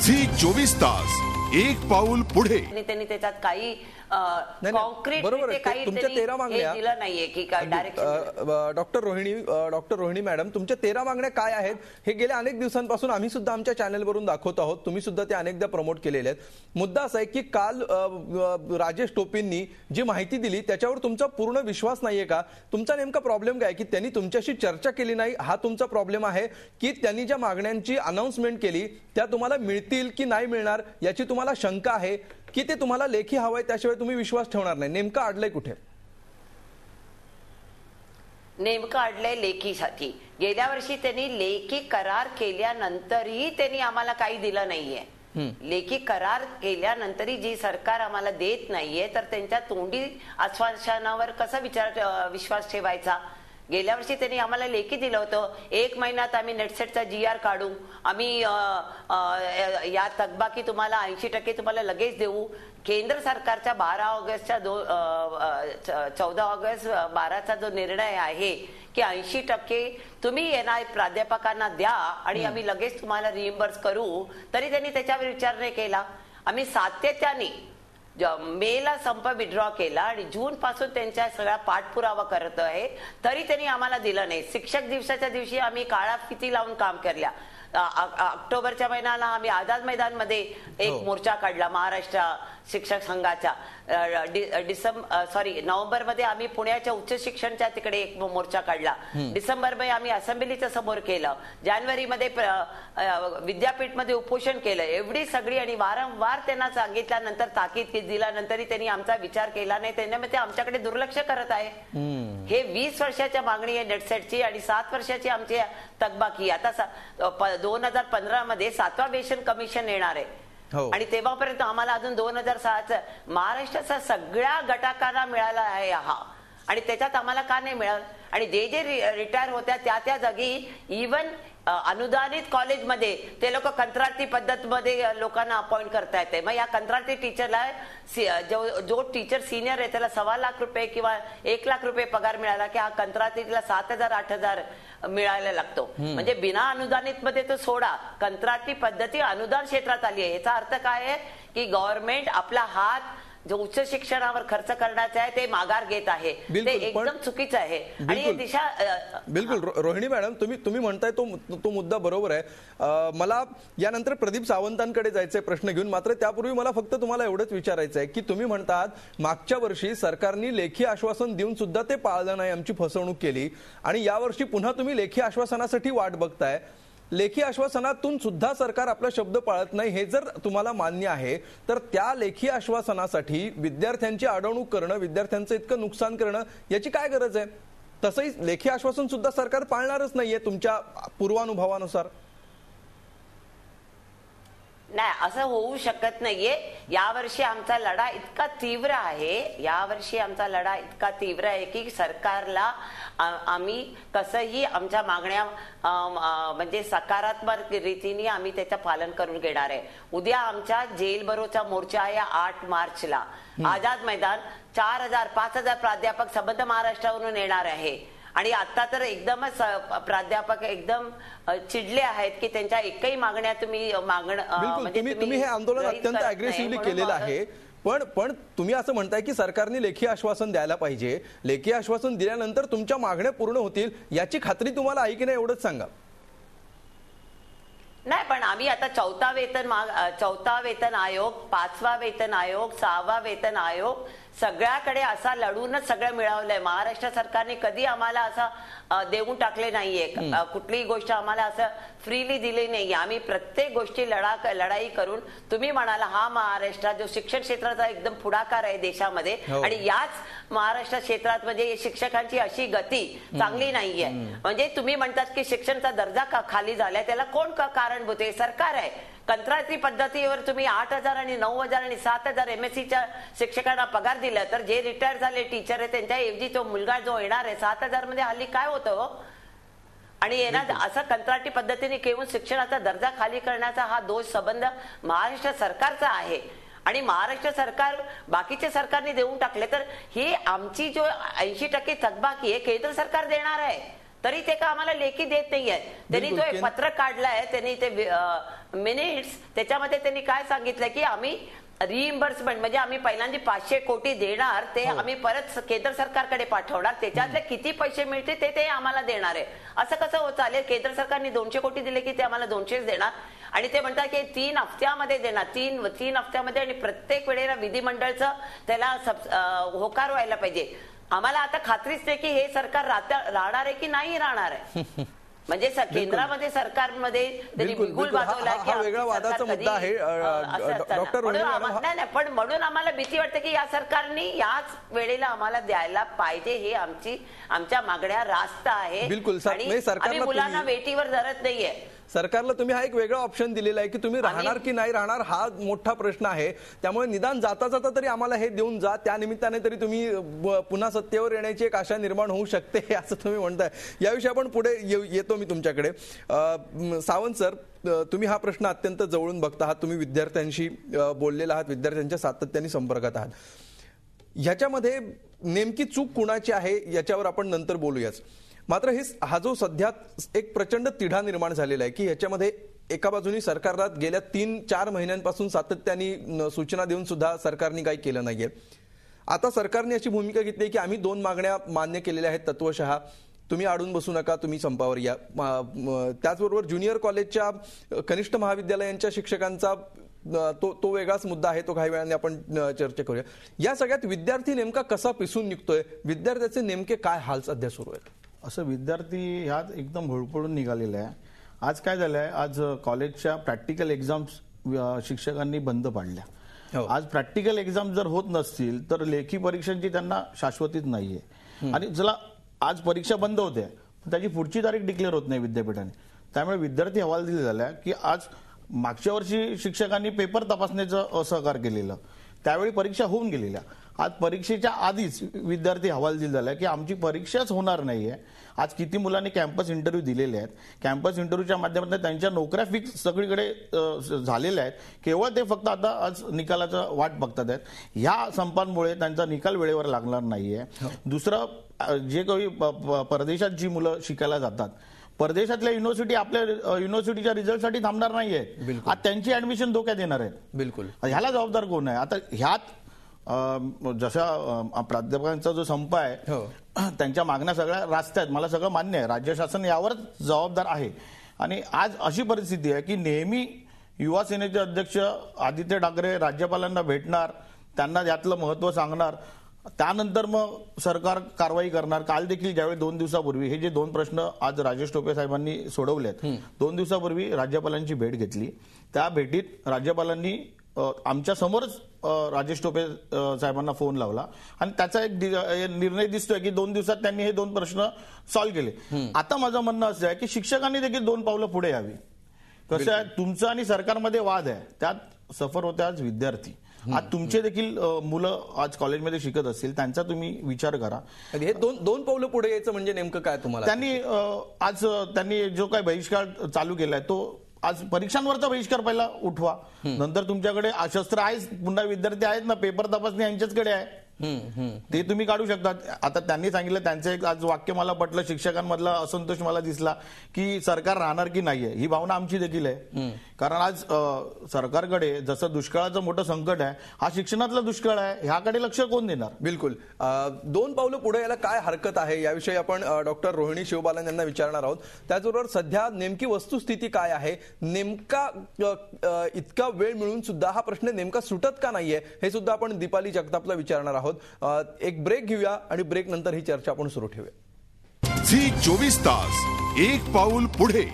Zee 24 तास एक पाऊल पुढे. त्यांनी त्याच्यात काही कॉन्क्रीट काही तुमच्या 13 मागण्या दिलं नाहीये की काय डायरेक्शन. डॉक्टर रोहिणी मॅडम, तुमच्या 13 मागण्या काय आहेत हे गेल्या अनेक दिवसांपासून आम्ही सुद्धा आमच्या चॅनलवरून दाखवत आहोत, तुम्ही सुद्धा ते अनेकदा प्रमोट केलेले आहेत. मुद्दा असा आहे की काल राजेश टोपेंनी जी माहिती दिली त्याच्यावर तुमचा पूर्ण विश्वास नाहीये का? तुमचा नेमका प्रॉब्लेम काय की त्यांनी तुमच्याशी चर्चा केली नाही, हा तुमचा प्रॉब्लेम आहे की त्यांनी ज्या मागण्यांची अनाउन्समेंट केली त्या तुम्हाला मिळतील की नाही मिळणार याची तुम्हाला शंका आहे की ते तुम्हाला लेखी हवंय त्याशिवाय तुम्ही विश्वास ठेवणार नाही? नेमकं अडलंय कुठे? नेमकं अडलंय लेखीसाठी. गेल्या वर्षी त्यांनी लेखी करार केल्यानंतरही त्यांनी आम्हाला काही दिलं नाहीये. लेखी करार केल्यानंतरही जी सरकार आम्हाला देत नाहीये तर त्यांच्या तोंडी आश्वासनावर कसा विश्वास ठेवायचा? गेल्या वर्षी त्यांनी आम्हाला लेखी दिलं होतं 1 महिन्यात आम्ही नेटसेटचा GR काढू, आम्ही या थकबाकी तुम्हाला 80% तुम्हाला लगेच देऊ. केंद्र सरकारच्या 14 ऑगस्ट 12चा जो निर्णय आहे की 80% तुम्ही येणार प्राध्यापकांना द्या आणि आम्ही लगेच तुम्हाला रिइंबर्स करू, तरी त्यांनी त्याच्यावर विचार नाही केला. आम्ही सातत्याने मेला संप विड्रॉ केला आणि जून पासून त्यांच्या सगळा पाठपुरावा करत आहे तरी त्यांनी आम्हाला दिलं नाही. शिक्षक दिवसाच्या दिवशी आम्ही काळा फिती लावून काम केल्या. ऑक्टोबरच्या महिन्याला आम्ही आझाद मैदानमध्ये एक मोर्चा काढला महाराष्ट्र शिक्षक संघाचा. नोव्हेंबरमध्ये आम्ही पुण्याच्या उच्च शिक्षणच्या तिकडे एक मोर्चा काढला. डिसेंबरमध्ये आम्ही असेंब्लीच्या समोर केलं. जानेवारीमध्ये विद्यापीठमध्ये उपोषण केलं. एवढी सगळी आणि वारंवार त्यांना सांगितल्यानंतर ताकीद दिल्यानंतरही त्यांनी आमचा विचार केला नाही. त्यामुळे ते आमच्याकडे दुर्लक्ष करत आहे. हे 20 वर्षाच्या मागणी आहे नेटसेटची आणि 7 वर्षाची आमची थकबाकी. आता 2015 मध्ये 7वा वेतन कमिशन येणार आहे आणि तेव्हापर्यंत आम्हाला अजून 2006चा महाराष्ट्राचा सगळ्या गटाकांना मिळाला आहे हा, आणि त्याच्यात आम्हाला का नाही मिळालं? आणि जे रिटायर होत्या त्या जागी इव्हन अनुदानित कॉलेजमध्ये ते लोक कंत्राटी पद्धतीमध्ये लोकांना अपॉइंट करता येते. मग या कंत्राटी टीचरला जो टीचर सिनियर आहे त्याला 1.25 लाख रुपये किंवा 1 लाख रुपये पगार मिळाला की हा कंत्राटीला 7,000-8,000 मिळायला लागतो. म्हणजे बिना अनुदानित मध्ये तो सोडा, कंत्राटी पद्धती अनुदान क्षेत्रात आली आहे. याचा अर्थ काय आहे की गव्हर्नमेंट आपला हात जो उच्च शिक्षणावर खर्च करण्याचा आहे ते माघार घेत आहे. ते एकदम चुकीचं आहे आणि ही दिशा बिलकुल. रोहिणी मॅडम, तुम्ही म्हणताय तो मुद्दा बरोबर आहे. मला यानंतर प्रदीप सावंतांकडे जायचंय प्रश्न घेऊन, मात्र त्यापूर्वी मला फक्त तुम्हाला एवढंच विचारायचं आहे की तुम्ही म्हणतात मागच्या वर्षी सरकारने लेखी आश्वासन देऊन सुद्धा ते पाळलं नाही, आमची फसवणूक केली, आणि यावर्षी पुन्हा तुम्ही लेखी आश्वासनासाठी वाट बघताय. लेखी आश्वासनातून सुद्धा सरकार आपला शब्द पाळत नाही हे जर तुम्हाला मान्य आहे तर त्या लेखी आश्वासनासाठी विद्यार्थ्यांची अडवणूक करणं, विद्यार्थ्यांचं इतकं नुकसान करणं याची काय गरज आहे? तसंही लेखी आश्वासन सुद्धा सरकार पाळणारच नाहीये तुमच्या पूर्वानुभवानुसार. नाही, असं होऊ शकत नाहीये. यावर्षी आमचा लढा इतका तीव्र आहे, यावर्षी आमचा लढा इतका तीव्र आहे की सरकारला आम्ही कसंही आमच्या मागण्या म्हणजे सकारात्मक रीतीने आम्ही त्याचं पालन करून घेणार आहे. उद्या आमच्या जेल भरोचा मोर्चा आहे 8 मार्चला. आझाद मैदान 4,000-5,000 प्राध्यापक संबंध महाराष्ट्रावरून येणार आहे आणि आता तर एकदमच प्राध्यापक एकदम चिडले आहेत की त्यांच्या एकही मागण्या तुम्ही तुम्ही हे आंदोलन अत्यंत अग्रेसिव्हली केलेलं आहे. पण तुम्ही असं म्हणताय की सरकारने लेखी आश्वासन द्यायला पाहिजे. लेखी आश्वासन दिल्यानंतर तुमच्या मागण्या पूर्ण होतील याची खात्री तुम्हाला आहे की नाही एवढंच सांगा. नाही, पण आम्ही आता 4था वेतन आयोग, 5वा वेतन आयोग, 6वा वेतन आयोग सगळ्याकडे असा लढूनच सगळं मिळवलंय. महाराष्ट्र सरकारने कधी आम्हाला असं देऊन टाकले नाहीये. कुठलीही गोष्ट आम्हाला असं फ्रीली दिली नाही. आम्ही प्रत्येक गोष्टी लढाई करून, तुम्ही म्हणाला हा महाराष्ट्र जो शिक्षण क्षेत्राचा एकदम पुढाकार आहे देशामध्ये, आणि याच महाराष्ट्र क्षेत्रात म्हणजे शिक्षकांची अशी गती चांगली नाहीये. म्हणजे तुम्ही म्हणतात की शिक्षणाचा दर्जा खाली झालाय, त्याला कोण कारणभूत आहे? सरकार आहे. कंत्राटी पद्धतीवर तुम्ही 8,000 आणि 9,000 आणि 7,000 MSCच्या शिक्षकांना पगार दिला तर जे रिटायर झाले टीचर आहे त्यांच्या ऐवजी तो मुलगा जो येणार आहे 7,000 मध्ये हल्ली काय होतं? आणि येणार असं कंत्राटी पद्धतीने केवळ शिक्षणाचा दर्जा खाली करण्याचा हा दोष संबंध महाराष्ट्र सरकारचा आहे. आणि महाराष्ट्र सरकार बाकीच्या सरकारने देऊन टाकले तर ही आमची जो 80% थकबाकी आहे केंद्र सरकार देणार आहे. तरी ते का आम्हाला लेखी देत नाहीये. त्यांनी तो एक पत्र काढलाय, त्यांनी ते मिनिट्स, त्याच्यामध्ये त्यांनी काय सांगितलं की आम्ही रिइम्बर्समेंट म्हणजे आम्ही पहिल्यांदा 500 कोटी देणार, ते आम्ही परत केंद्र सरकारकडे पाठवणार, त्याच्यातले किती पैसे मिळते ते आम्हाला देणार आहे. असं कसं चालेल? केंद्र सरकारने 200 कोटी दिले की ते आम्हाला 200च देणार आणि ते म्हणतात की 3 हफ्त्यामध्ये देणार, 3 हफ्त्यामध्ये, आणि प्रत्येक वेळेला विधिमंडळचं त्याला होकार व्हायला पाहिजे. आम्हाला आता खात्रीच नाही की हे सरकार राहणार आहे की नाही राहणार आहे. म्हणजे केंद्रामध्ये सरकारमध्ये त्यांनी बिगुल वाजवला की हा वेगळा वादाचा मुद्दा आहे डॉक्टर रोहिणी. पण म्हणून आम्हाला भीती वाटते की या सरकारने याच वेळेला आम्हाला द्यायला पाहिजे. हे आमच्या मागण्या रास्त आहे. बिलकुल. आम्ही मुलांना वेटीवर धरत नाहीये. सरकारला तुम्ही हा एक वेगळा ऑप्शन दिलेला आहे की तुम्ही राहणार की नाही राहणार, हा मोठा प्रश्न आहे. त्यामुळे निदान जाता जाता तरी आम्हाला हे देऊन जा, त्या निमित्ताने तरी तुम्ही पुन्हा सत्तेवर येण्याची एक आशा निर्माण होऊ शकते असं तुम्ही म्हणताय. याविषयी आपण पुढे येतो मी तुमच्याकडे. सावंत सर, तुम्ही हा प्रश्न अत्यंत जवळून बघता आहात, तुम्ही विद्यार्थ्यांशी बोललेला आहात, विद्यार्थ्यांच्या सातत्याने संपर्कात आहात. ह्याच्यामध्ये नेमकी चूक कुणाची आहे याच्यावर आपण नंतर बोलूयाच. मात्र हा जो सध्या एक प्रचंड तिढा निर्माण झालेला आहे की ह्याच्यामध्ये एका बाजूनी सरकारला गेल्या 3-4 महिन्यांपासून सातत्याने सूचना देऊन सुद्धा सरकारने काही केलं नाहीये. आता सरकारने अशी भूमिका घेतली की आम्ही 2 मागण्या मान्य केलेल्या आहेत तत्वशः, तुम्ही अडून बसू नका, तुम्ही संपावर या. त्याचबरोबर ज्युनियर कॉलेजच्या कनिष्ठ महाविद्यालयांच्या शिक्षकांचा तो वेगळाच मुद्दा आहे, तो काही वेळाने आपण चर्चा करूया. या सगळ्यात विद्यार्थी नेमका कसा पिसून निघतोय, विद्यार्थ्याचे नेमके काय हाल सध्या सुरू आहेत? असं विद्यार्थी ह्यात एकदम होळपळून निघालेला आहे. आज काय झालंय, आज कॉलेजच्या प्रॅक्टिकल एक्झाम्स शिक्षकांनी बंद पाडल्या. आज प्रॅक्टिकल एक्झाम जर होत नसतील तर लेखी परीक्षांची त्यांना शाश्वतीच नाहीये. आणि जरा आज परीक्षा बंद होते, त्याची पुढची तारीख डिक्लेअर होत नाही विद्यापीठाने. त्यामुळे विद्यार्थी हवालदिल झाला की आज मागच्या वर्षी शिक्षकांनी पेपर तपासण्याचं असहकार केलेलं, त्यावेळी परीक्षा होऊन गेलेल्या. आज परीक्षेच्या आधीच विद्यार्थी हवालदिल झाला की आमची परीक्षाच होणार नाहीये. आज किती मुलांनी कॅम्पस इंटरव्ह्यू दिलेले आहेत, कॅम्पस इंटरव्ह्यूच्या माध्यमातून त्यांच्या नोकऱ्या फिक्स सगळीकडे झालेल्या आहेत, केवळ ते फक्त आता आज निकालाचं वाट बघतात आहेत. ह्या संपांमुळे त्यांचा निकाल वेळेवर लागणार नाहीये. दुसरं, जे काही परदेशात जी मुलं शिकायला जातात, परदेशातल्या युनिव्हर्सिटी आपल्या युनिव्हर्सिटीच्या रिझल्टसाठी थांबणार नाहीये. आज त्यांची ऍडमिशन धोक्यात येणार आहे. बिलकुल. ह्याला जबाबदार कोण आहे? आता ह्यात जशा प्राध्यापकांचा जो संप आहे, त्यांच्या मागण्या सगळ्या रास्त आहेत, मला सगळं मान्य आहे. राज्य शासन यावरच जबाबदार आहे. आणि आज अशी परिस्थिती आहे की नेहमी युवा सेनेचे अध्यक्ष आदित्य ठाकरे राज्यपालांना भेटणार, त्यांना यातलं महत्व सांगणार, त्यानंतर मग सरकार कारवाई करणार. काल देखील ज्यावेळी 2 दिवसापूर्वी हे जे 2 प्रश्न आज राजेश टोपे साहेबांनी सोडवलेत, 2 दिवसापूर्वी राज्यपालांची भेट घेतली. त्या भेटीत राज्यपालांनी आमच्या समोरच राजेश टोपे साहेबांना फोन लावला आणि त्याचा एक निर्णय दिसतोय की 2 दिवसात त्यांनी हे 2 प्रश्न सॉल्व्ह केले. आता माझं म्हणणं असं आहे की शिक्षकांनी देखील 2 पावलं पुढे यावी. कसं आहे, तुमचं आणि सरकारमध्ये वाद आहे, त्यात सफर होते आज विद्यार्थी. आज तुमचे देखील मुलं आज कॉलेजमध्ये शिकत असतील, त्यांचा तुम्ही विचार करा. हे 2 पावलं पुढे यायचं म्हणजे नेमकं काय तुम्हाला? त्यांनी जो काही बहिष्कार चालू केलाय तो आज परीक्षांवरचा बहिष्कार पहिला उठवा, नंतर तुमच्याकडे शस्त्र आहे, पुन्हा विद्यार्थी आहेत ना, पेपर तपासणी यांच्याचकडे आहे, ते तुम्ही काढू शकतात. आता त्यांनी सांगितलं, त्यांचं एक आज वाक्य मला पटलं, शिक्षकांमधला असंतोष मला दिसला की सरकार राहणार की नाहीये, ही भावना आमची देखील आहे. कारण आज सरकारकडे जसं दुष्काळाचं मोठं संकट आहे, हा शिक्षणातला दुष्काळ आहे, ह्याकडे लक्ष कोण देणार? बिलकुल. 2 पावलं पुढे यायला काय हरकत आहे, याविषयी आपण डॉक्टर रोहिणी शिवबालन यांना विचारणार आहोत. त्याचबरोबर सध्या नेमकी वस्तुस्थिती काय आहे, नेमका इतका वेळ मिळून सुद्धा हा प्रश्न नेमका सुटत का नाहीये, हे सुद्धा आपण दीपाली जगतापला विचारणार आहोत. एक ब्रेक घेऊया आणि ब्रेक नंतर ही चर्चा आपण सुरू ठेवूया. झी 24 तास, एक पाऊल पुढे.